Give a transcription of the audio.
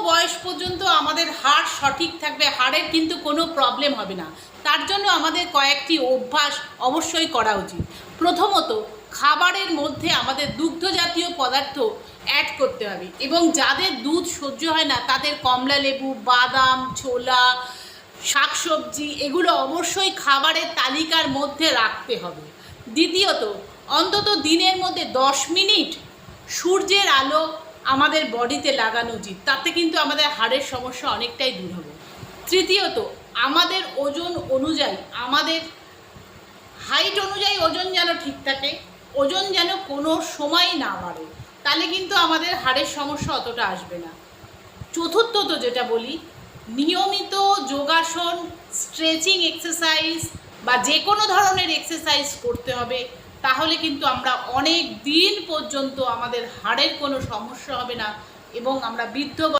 বয়স পর্যন্ত আমাদের হাড় সঠিক থাকবে, হাড়ের কিন্তু কোনো প্রবলেম হবে না। তার জন্য আমাদের কয়েকটি অভ্যাস অবশ্যই করা উচিত। প্রথমত, খাবারের মধ্যে আমাদের দুগ্ধ জাতীয় পদার্থ অ্যাড করতে হবে, এবং যাদের দুধ সহ্য হয় না তাদের কমলা লেবু, বাদাম, ছোলা, শাকসবজি এগুলো অবশ্যই খাবারের তালিকার মধ্যে রাখতে হবে। দ্বিতীয়ত, অন্তত দিনের মধ্যে 10 মিনিট সূর্যের আলো আমাদের বডিতে লাগানো উচিত, তাতে কিন্তু আমাদের হাড়ের সমস্যা অনেকটাই দূর হবে। তৃতীয়ত, আমাদের ওজন অনুযায়ী, আমাদের হাইট অনুযায়ী ওজন যেন ঠিক থাকে, ওজন যেন কোনো সময় না বাড়ে, তাহলে কিন্তু আমাদের হাড়ের সমস্যা অতটা আসবে না। চতুর্থত যেটা বলি, নিয়মিত যোগাসন, স্ট্রেচিং এক্সারসাইজ বা যে কোনো ধরনের এক্সারসাইজ করতে হবে, তাহলে কিন্তু আমরা অনেক দিন পর্যন্ত আমাদের হাড়ের কোনো সমস্যা হবে না এবং আমরা বৃদ্ধ